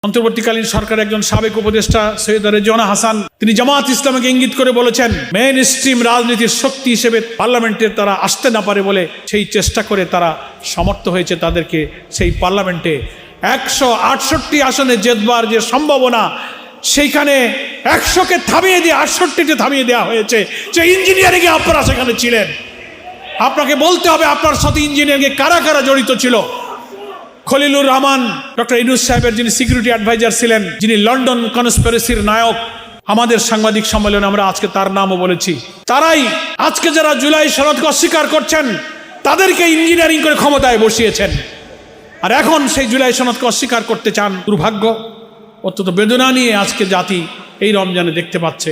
অন্তর্বর্তীকালীন সরকারের একজন সাবেক উপদেষ্টা সৈয়দ রেজওয়ানা হাসান তিনি জামাত ইসলামকে ইঙ্গিত করে বলেছেন মেইন স্ট্রিম রাজনীতির শক্তি হিসেবে পার্লামেন্টে তারা আসতে না পারে বলে সেই চেষ্টা করে তারা সমর্থ হয়েছে তাদেরকে সেই পার্লামেন্টে 168 আসনে জেতবার যে সম্ভাবনা সেইখানে 100কে থামিয়ে দিয়ে 68তে থামিয়ে দেওয়া হয়েছে। যে ইঞ্জিনিয়ারিংয়ে আপনারা সেখানে ছিলেন, আপনাকে বলতে হবে আপনার সাথে ইঞ্জিনিয়ারিংয়ে কারা কারা জড়িত ছিল। খলিলুর রহমান ডক্টর ইউনূস সাহেবের যিনি সিকিউরিটি অ্যাডভাইজার ছিলেন, যিনি লন্ডন কনস্পিরেসির নায়ক, আমাদের সাংবাদিক সম্মেলনে আমরা আজকে তার নামও বলেছি। তারাই আজকে যারা জুলাই সনদকে অস্বীকার করছেন তাদেরকে ইঞ্জিনিয়ারিং করে ক্ষমতায় বসিয়েছেন, আর এখন সেই জুলাই সনদকে অস্বীকার করতে চান। দুর্ভাগ্য, অত্যন্ত বেদনা নিয়ে আজকে জাতি এই রমজানে দেখতে পাচ্ছে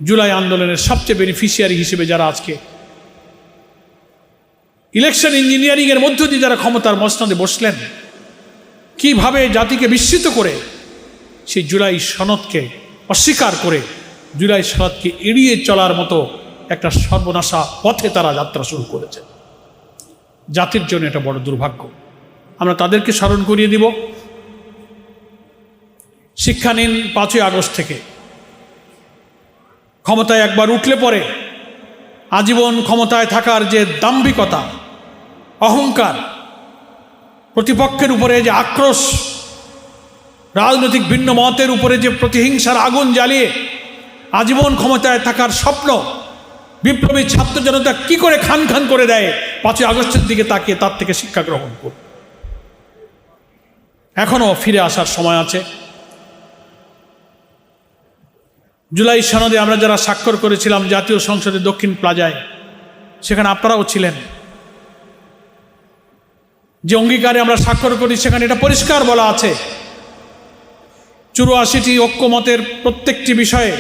জুলাই আন্দোলনের সবচেয়ে বেনিফিশিয়ারি হিসেবে যারা আজকে ইলেকশন ইঞ্জিনিয়ারিং এর মধ্য দিয়ে যারা ক্ষমতার মসনদে বসলেন, কিভাবে জাতিকে বিস্মিত করে সেই জুলাই সনদকে অস্বীকার করে জুলাই সনদকে এড়িয়ে চলার মতো একটা সর্বনাশা পথে তারা যাত্রা শুরু করেছে। জাতির জন্য এটা বড় দুর্ভাগ্য। আমরা তাদেরকে স্মরণ করিয়ে দিব। শিক্ষা নিন 5ই আগস্ট থেকে। ক্ষমতায় একবার উঠলে পরে আজীবন ক্ষমতায় থাকার যে দাম্ভিকতা, অহংকার, প্রতিপক্ষের উপরে যে আক্রোশ, রাজনৈতিক ভিন্ন মতের উপরে যে প্রতিহিংসার আগুন জ্বালিয়ে আজীবন ক্ষমতায় থাকার স্বপ্ন বিপ্লবী ছাত্র জনতা কি করে খান খান করে দেয়, 5ই আগস্টের দিকে তাকিয়ে তার থেকে শিক্ষা গ্রহণ করুন। এখনো ফিরে আসার সময় আছে। জুলাই সনদে আমরা যারা স্বাক্ষর করেছিলাম জাতীয় সংসদের দক্ষিণ প্লাজায়, সেখানে আপনারাও ছিলেন। যে অঙ্গীকারে আমরা স্বাক্ষর করি সেখানে এটা পরিষ্কার বলা আছে 84টি ঐক্যমতের প্রত্যেকটি বিষয়ে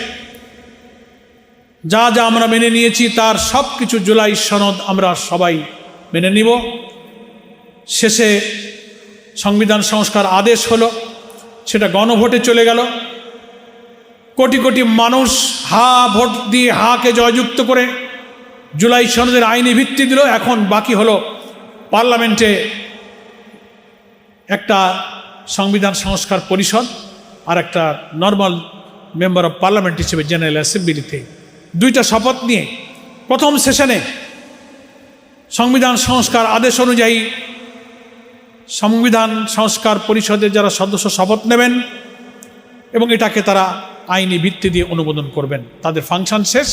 যা যা আমরা মেনে নিয়েছি তার সব কিছু জুলাই সনদ আমরা সবাই মেনে নিব। শেষে সংবিধান সংস্কার আদেশ হলো, সেটা গণভোটে চলে গেল। কোটি কোটি মানুষ ভোট দিয়ে হাকে জয়যুক্ত করে জুলাই সনদের আইনি ভিত্তি দিল। এখন বাকি হলো পার্লামেন্টে একটা সংবিধান সংস্কার পরিষদ আর একটা নর্মাল মেম্বার অফ পার্লামেন্ট হিসেবে জেনারেল অ্যাসেম্বলিতে 2টা শপথ নিয়ে প্রথম সেশনে সংবিধান সংস্কার আদেশ অনুযায়ী সংবিধান সংস্কার পরিষদের যারা সদস্য শপথ নেবেন এবং এটাকে তারা আইনি ভিত্তি দিয়ে অনুমোদন করবেন, তাদের ফাংশন শেষ।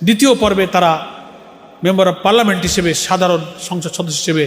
দ্বিতীয় পর্বে তারা মেম্বার অফ পার্লামেন্ট হিসেবে, সাধারণ সংসদ সদস্য হিসেবে